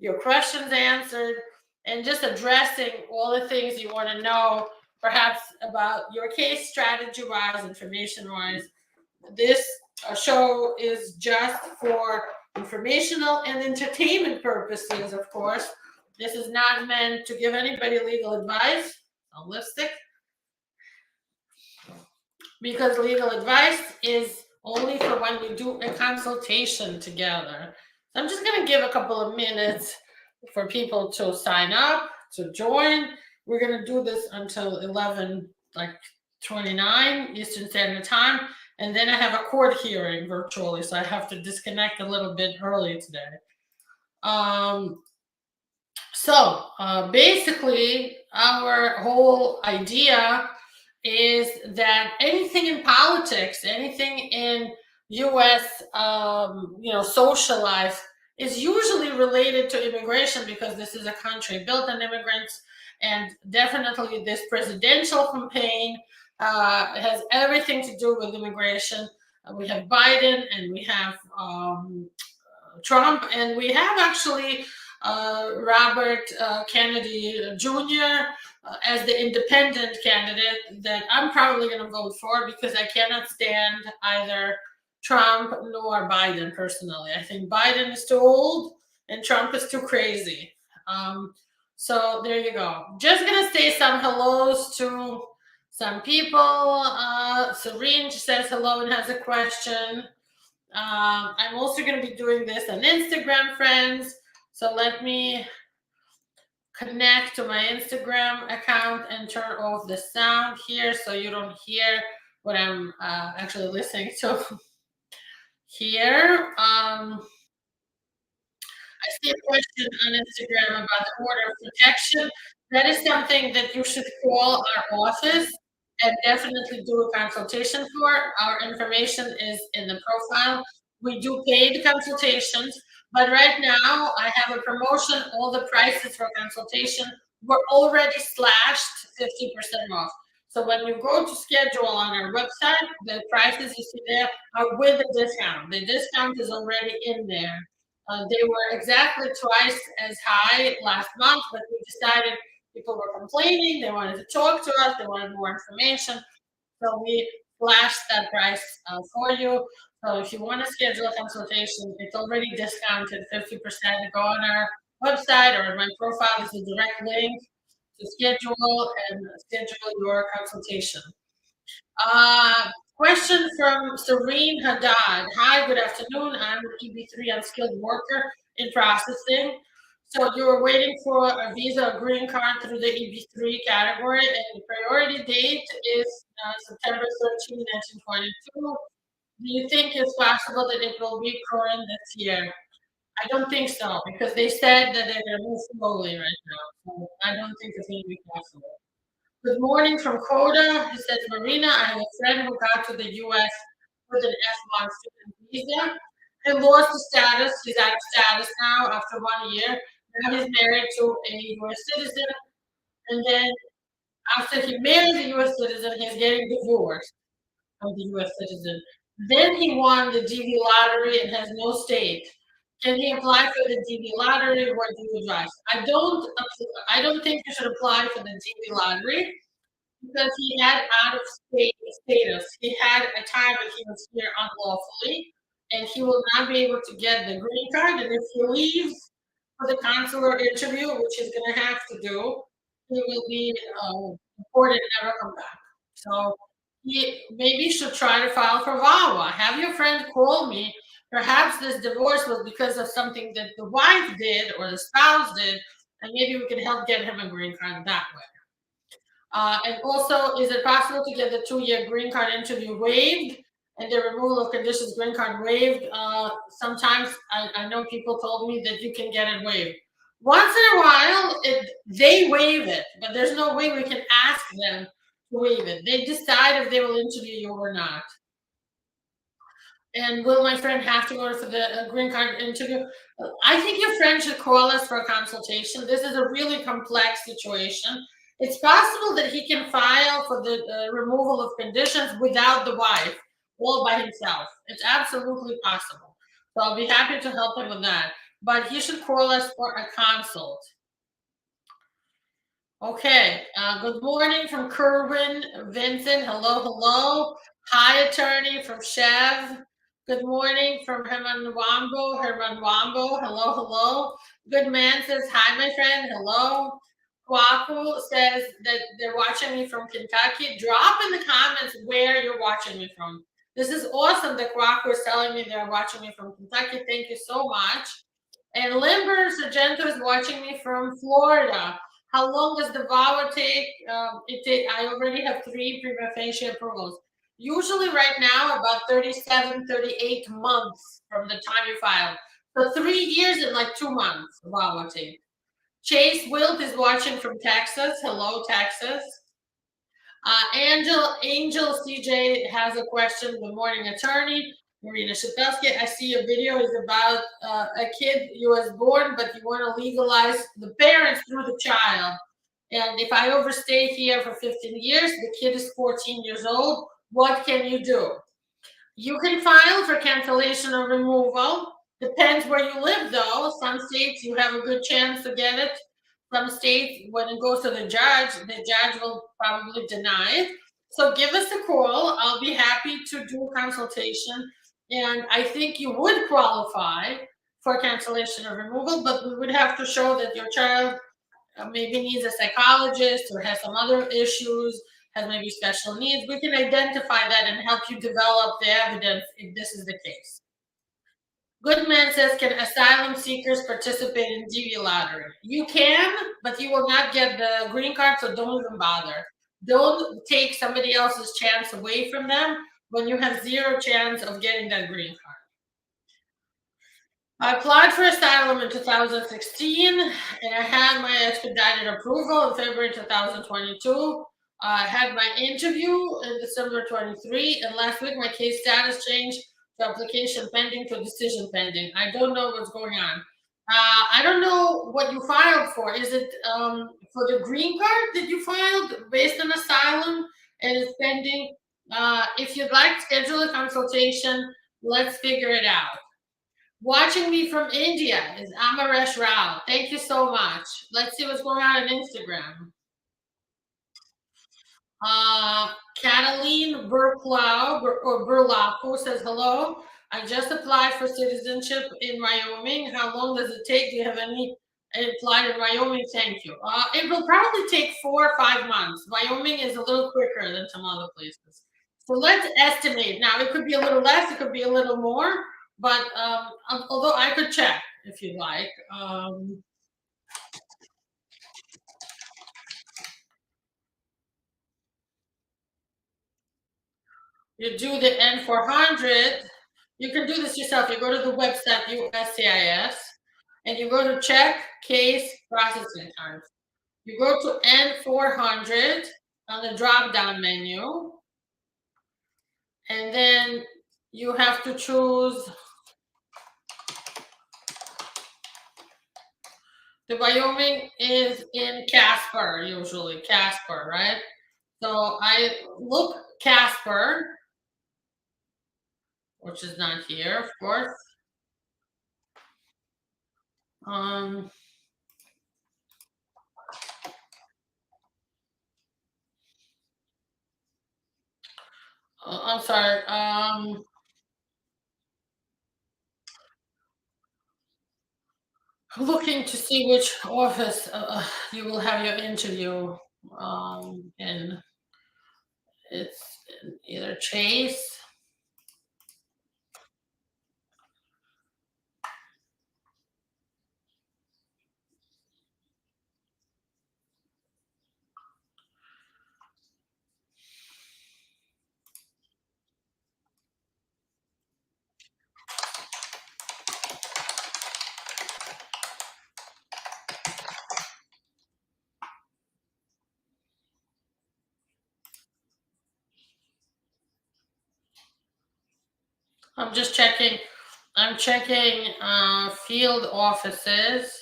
your questions answered, and just addressing all the things you want to know, perhaps about your case strategy-wise, information-wise. This show is just for informational and entertainment purposes, of course. This is not meant to give anybody legal advice. A lipstick. Because legal advice is only for when we do a consultation together. So I'm just going to give a couple of minutes for people to sign up, to join. We're going to do this until 11:29 Eastern Standard Time. And then I have a court hearing virtually, so I have to disconnect a little bit early today. Basically, our whole idea is that anything in politics, anything in U.S. Social life is usually related to immigration, because this is a country built on immigrants, and definitely this presidential campaign has everything to do with immigration. We have Biden, and we have Trump, and we have actually Robert Kennedy Jr. As the independent candidate that I'm probably going to vote for, because I cannot stand either Trump nor Biden personally. I think Biden is too old and Trump is too crazy. So there you go. Just going to say some hellos to some people. Serene says hello and has a question. I'm also going to be doing this on Instagram, friends. So let me connect to my Instagram account and turn off the sound here so you don't hear what I'm actually listening to here. I see a question on Instagram about the order of protection. That is something that you should call our office and definitely do a consultation for. Our information is in the profile. We do paid consultations, but right now I have a promotion. All the prices for consultation were already slashed 50% off. So when you go to schedule on our website, the prices you see there are with a discount. The discount is already in there. They were exactly twice as high last month, but we decided people were complaining. They wanted to talk to us. They wanted more information. So we slashed that price for you. So if you want to schedule a consultation, it's already discounted 50%. Go on our website or my profile is a direct link to schedule your consultation. Question from Serene Haddad. Hi, good afternoon. I'm an EB3 unskilled worker in processing. So you were waiting for a visa or green card through the EB3 category, and the priority date is September 13, 1922. Do you think it's possible that it will be current this year? I don't think so, because they said that they're going to move slowly right now. So I don't think it's going to be possible. Good morning from Coda. He says, Marina, I have a friend who got to the U.S. with an F1 student visa and lost his status. He's out of status now after 1 year. Now he's married to a U.S. citizen. And then after he marries a U.S. citizen, he's getting divorced from the U.S. citizen. Then he won the DV lottery and has no state. Can he apply for the DV lottery? What do you advise? I don't think you should apply for the DV lottery, because he had out of state status. He had a time when he was here unlawfully, and he will not be able to get the green card. And if he leaves for the consular interview, which he's going to have to do, he will be deported and never come back. So he maybe should try to file for VAWA. Have your friend call me. Perhaps this divorce was because of something that the wife did or the spouse did, and maybe we can help get him a green card that way. And also, is it possible to get the 2-year green card interview waived and the removal of conditions green card waived? Sometimes I know people told me that you can get it waived. Once in a while, they waive it, but there's no way we can ask them to waive it. They decide if they will interview you or not. And will my friend have to go for the green card interview? I think your friend should call us for a consultation. This is a really complex situation. It's possible that he can file for the removal of conditions without the wife, all by himself. It's absolutely possible. So I'll be happy to help him with that. but he should call us for a consult. Okay, good morning from Kerwin Vincent. Hello, hello. Hi, attorney from Chev. Good morning from Herman Wambo. Herman Wambo. Hello, hello. Good man says, hi, my friend. Hello. Kwaku says that they're watching me from Kentucky. Drop in the comments where you're watching me from. This is awesome that Kwaku is telling me they're watching me from Kentucky. Thank you so much. And Limber Sargento is watching me from Florida. How long does the VAWA take? I already have 3 prima facie approvals. Usually right now, about 37, 38 months from the time you file. So 3 years and like 2 months, VAWA take. Chase Wilt is watching from Texas. Hello, Texas. Angel CJ has a question. Good morning, attorney. Marina Shepelsky, I see your video is about a kid you was born, but you want to legalize the parents through the child. And if I overstay here for 15 years, the kid is 14 years old, what can you do? You can file for cancellation or removal. Depends where you live, though. Some states you have a good chance to get it. Some states, when it goes to the judge will probably deny it. So give us a call. I'll be happy to do a consultation. And I think you would qualify for cancellation or removal, but we would have to show that your child maybe needs a psychologist or has some other issues, has maybe special needs. We can identify that and help you develop the evidence if this is the case. Goodman says, can asylum seekers participate in DV lottery? You can, but you will not get the green card, so don't even bother. Don't take somebody else's chance away from them when you have 0 chance of getting that green card. I applied for asylum in 2016, and I had my expedited approval in February 2022. I had my interview in December 23, and last week my case status changed to application pending to decision pending. I don't know what's going on. I don't know what you filed for. Is it for the green card that you filed based on asylum and it's pending? If you'd like to schedule a consultation, let's figure it out. Watching me from India is Amaresh Rao. Thank you so much. Let's see what's going on Instagram. Cataline Burlau says, hello. I just applied for citizenship in Wyoming. How long does it take? Do you have any applied in Wyoming? Thank you. It will probably take 4 or 5 months. Wyoming is a little quicker than some other places. So let's estimate. Now, it could be a little less, it could be a little more, but although I could check if you'd like. You do the N400. You can do this yourself. You go to the website USCIS and you go to check case processing times. You go to N400 on the drop down menu, and then you have to choose the Wyoming is in Casper, usually Casper, right? So I look Casper, which is not here, of course. I'm sorry. Looking to see which office you will have your interview in. It's in either Chase. I'm just checking. I'm checking field offices.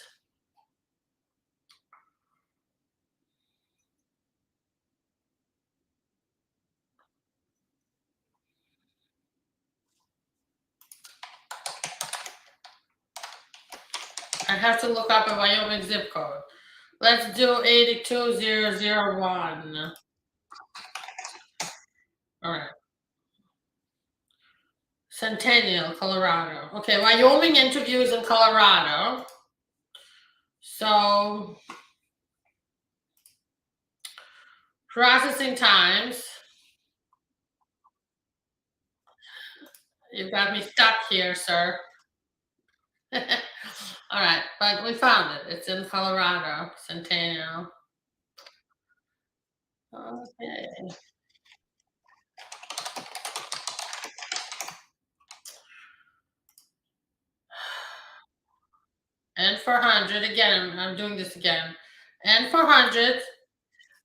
I have to look up a Wyoming zip code. Let's do 82001. All right. Centennial, Colorado. Okay, Wyoming interviews in Colorado. So, processing times. You've got me stuck here, sir. All right, but we found it. It's in Colorado, Centennial. Okay. N400, again, I'm doing this again. N400,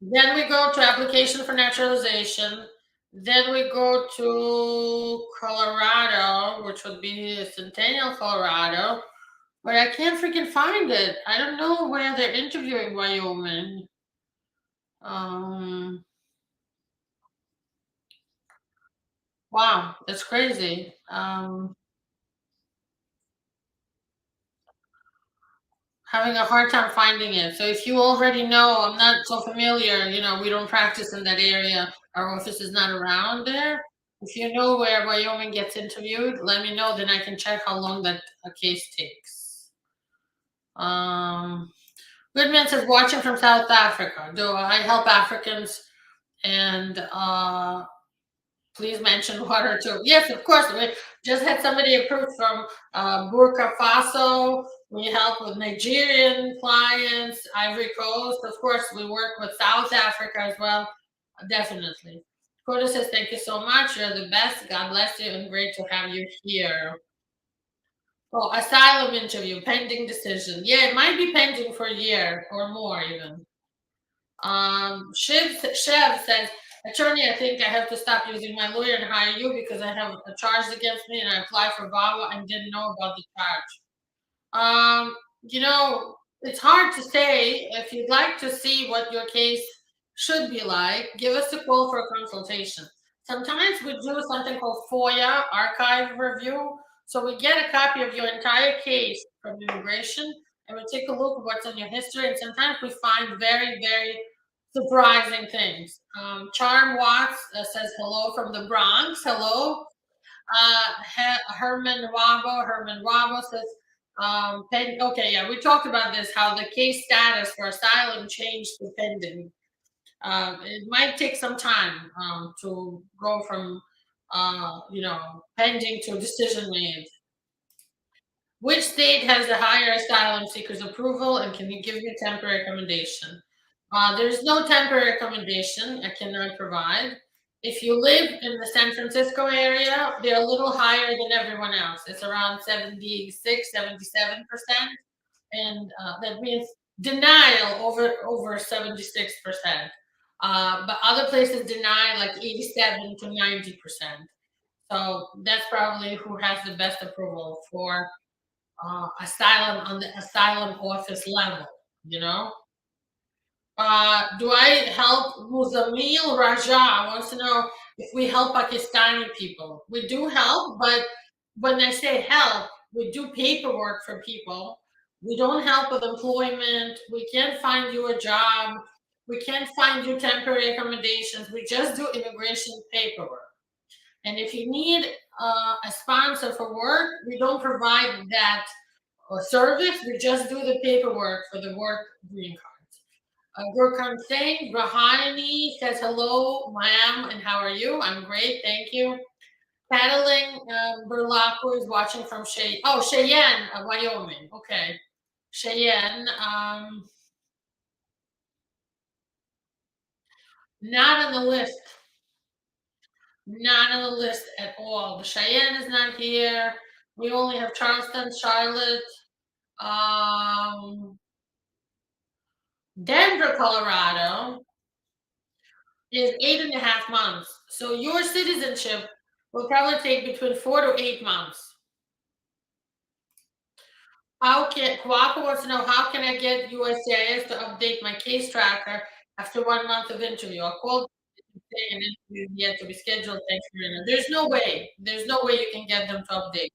then we go to application for naturalization. Then we go to Colorado, which would be Centennial, Colorado. But I can't freaking find it. I don't know where they're interviewing Wyoming. Um, wow, that's crazy. Having a hard time finding it. So if you already know, I'm not so familiar, we don't practice in that area. Our office is not around there. If you know where Wyoming gets interviewed, let me know, then I can check how long that a case takes. Goodman says, watching from South Africa. Do I help Africans? And please mention one or two. Yes, of course. We just had somebody approved from Burkina Faso. We help with Nigerian clients, Ivory Coast. Of course, we work with South Africa as well. Definitely. Coda says, thank you so much. You're the best. God bless you, and great to have you here. Oh, asylum interview, pending decision. Yeah, it might be pending for a year or more even. Chev says, attorney, I think I have to stop using my lawyer and hire you because I have a charge against me and I applied for VAWA and didn't know about the charge. Um, it's hard to say. If you'd like to see what your case should be like, give us a call for a consultation. Sometimes we do something called FOIA, archive review. So we get a copy of your entire case from immigration and we take a look at what's in your history. And sometimes we find very, very surprising things. Charm Watts says hello from the Bronx. Hello. Herman Wabo says, okay, yeah, we talked about this, how the case status for asylum changed to pending. It might take some time to go from, pending to decision made. Which state has the higher asylum seekers approval, and can you give me a temporary recommendation? There's no temporary recommendation I cannot provide. If you live in the San Francisco area, they're a little higher than everyone else. It's around 76, 77%. And that means denial over 76%. But other places deny like 87 to 90%. So that's probably who has the best approval for asylum on the asylum office level, you know? Do I help Muzamil Raja wants to know if we help Pakistani people. We do help, but when I say help, we do paperwork for people. We don't help with employment. We can't find you a job. We can't find you temporary accommodations. We just do immigration paperwork. And if you need a sponsor for work, we don't provide that service. We just do the paperwork for the work green card. Gurkhan Singh Rahani says, hello, ma'am, and how are you? I'm great, thank you. Paddling Burlaco is watching from Cheyenne, Wyoming. Okay. Cheyenne, not on the list. Not on the list at all. The Cheyenne is not here. We only have Charleston, Charlotte, um, Denver, Colorado, is 8.5 months. So your citizenship will probably take between 4 to 8 months. Kwako wants to know, how can I get USCIS to update my case tracker after 1 month of interview? I called today and interview yet to be scheduled. Thanks, Marina. There's no way. There's no way you can get them to update.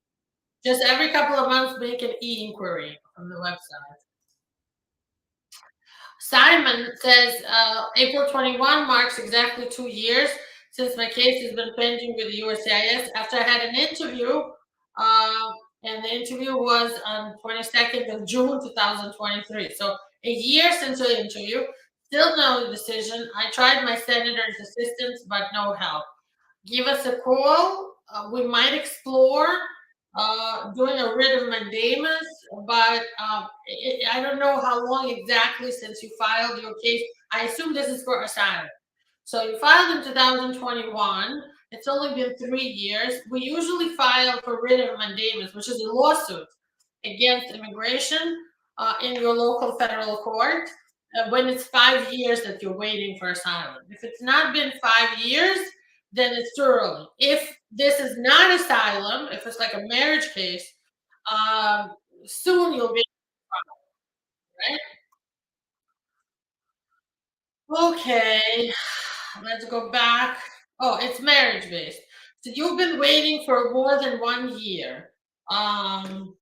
Just every couple of months, make an e-inquiry. from the website. Simon says April 21 marks exactly 2 years since my case has been pending with the USCIS after I had an interview, uh, and the interview was on 22nd of June 2023. So a year since the interview, still no decision. I tried my senator's assistance, but no help. Give us a call. We might explore doing a writ of mandamus, but I don't know how long exactly since you filed your case. I assume this is for asylum. So you filed in 2021. It's only been 3 years. We usually file for writ of mandamus, which is a lawsuit against immigration in your local federal court when it's 5 years that you're waiting for asylum. If it's not been 5 years, then it's too early. If this is not asylum, if it's like a marriage case, um, soon you'll be right. Okay, let's go back. Oh, it's marriage based. So you've been waiting for more than 1 year. Um,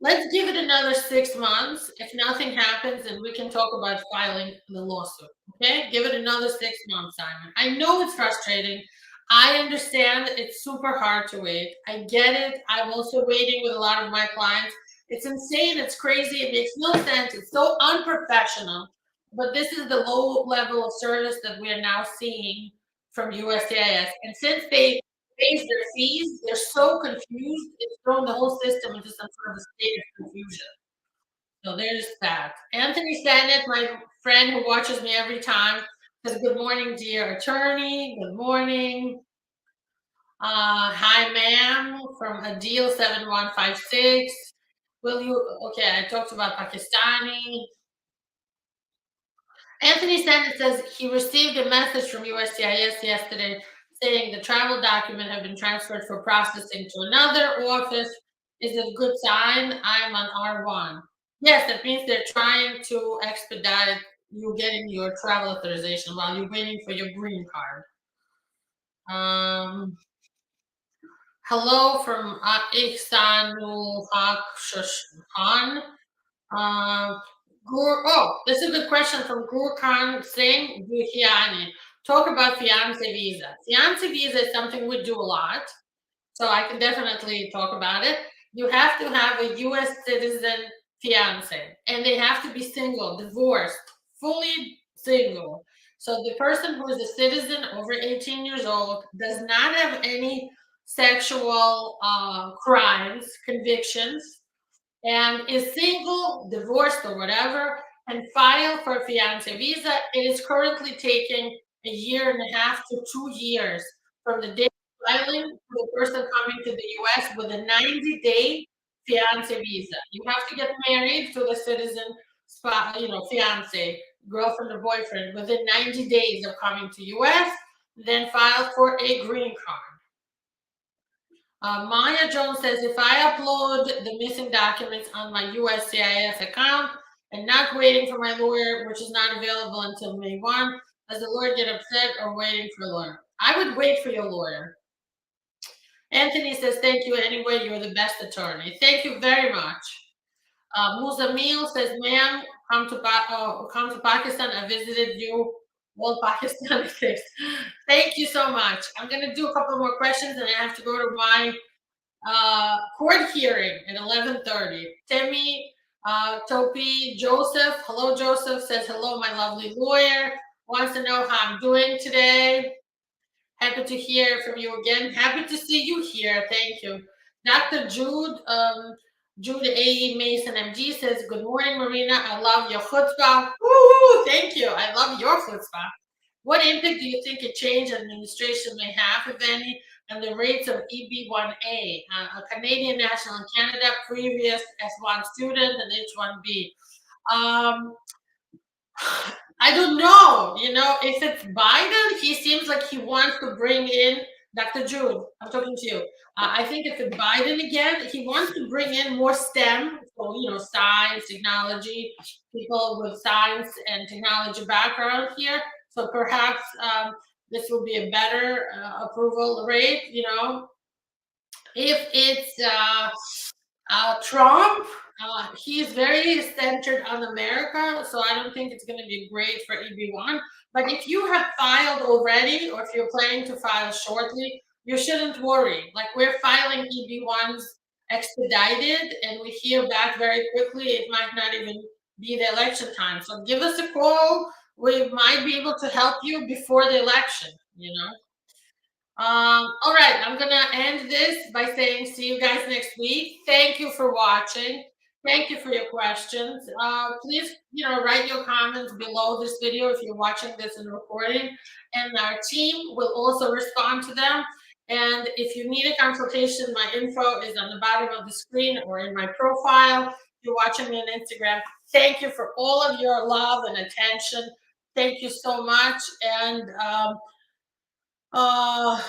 Let's give it another 6 months. If nothing happens, then we can talk about filing the lawsuit. Okay? Give it another 6 months, Simon. I know it's frustrating. I understand it's super hard to wait. I get it. I'm also waiting with a lot of my clients. It's insane. It's crazy. It makes no sense. It's so unprofessional. But this is the low level of service that we are now seeing from USCIS. And since they raise their fees, they're so confused, it's thrown the whole system into some sort of a state of confusion. So there's that. Anthony Sennett, my friend who watches me every time, says, "Good morning, dear attorney. Good morning. Hi, ma'am, from Adil 7156. Will you, okay, I talked about Pakistani. Anthony Sennett says he received a message from USCIS yesterday saying the travel document had been transferred for processing to another office. Is it a good sign? I'm on R1. Yes, that means they're trying to expedite you getting your travel authorization while you're waiting for your green card. Um, Hello from Ihsanul Haq Khan. This is a good question from Gurkhan Singh Duhiani. Talk about fiance visa. Fiance visa is something we do a lot, so I can definitely talk about it. You have to have a U.S. citizen fiance, and they have to be single, divorced, fully single. So the person who is a citizen over 18 years old does not have any sexual crimes, convictions, and is single, divorced, or whatever, and file for a fiance visa. It is currently taking a year and a half to 2 years from the day of filing to the person coming to the US with a 90-day fiance visa. You have to get married to the citizen, fiance, girlfriend or boyfriend within 90 days of coming to US, then file for a green card. Maya Jones says, if I upload the missing documents on my USCIS account and not waiting for my lawyer, which is not available until May 1, does the lawyer get upset or waiting for a lawyer? I would wait for your lawyer. Anthony says, thank you anyway. You're the best attorney. Thank you very much. Muzamil says, ma'am, come to Pakistan. I visited you. All Pakistan things. Thank you so much. I'm going to do a couple more questions and I have to go to my court hearing at 11:30. Temi Topi Joseph, hello Joseph, says hello, my lovely lawyer. Wants to know how I'm doing today. Happy to hear from you again. Happy to see you here. Thank you. Dr. Jude A. Mason MD says, good morning, Marina. I love your chutzpah. Woo, thank you. I love your chutzpah. What impact do you think a change in administration may have, if any, on the rates of EB1A, a Canadian national in Canada, previous S1 student, and H1B? I don't know. If it's Biden, he seems like he wants to bring in Dr. Jude. I'm talking to you. I think if it's Biden again, he wants to bring in more STEM, so science, technology, people with science and technology background here. So perhaps this will be a better approval rate. If it's Trump, he's very centered on America, so I don't think it's going to be great for EB1. But if you have filed already, or if you're planning to file shortly, you shouldn't worry. Like, we're filing EB1s expedited, and we hear back very quickly. It might not even be the election time. So give us a call. We might be able to help you before the election, you know? All right, I'm gonna end this by saying see you guys next week. Thank you for watching. Thank you for your questions. Please, write your comments below this video if you're watching this in recording, and our team will also respond to them. And if you need a consultation, my info is on the bottom of the screen or in my profile. If you're watching me on Instagram, thank you for all of your love and attention. Thank you so much. And uh,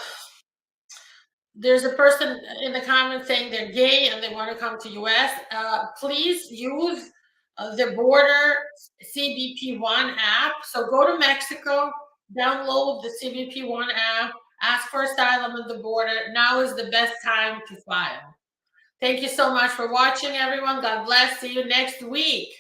there's a person in the comments saying they're gay and they want to come to US. Please use the border CBP1 app. So go to Mexico, download the CBP1 app, ask for asylum at the border. Now is the best time to file. Thank you so much for watching, everyone. God bless. See you next week.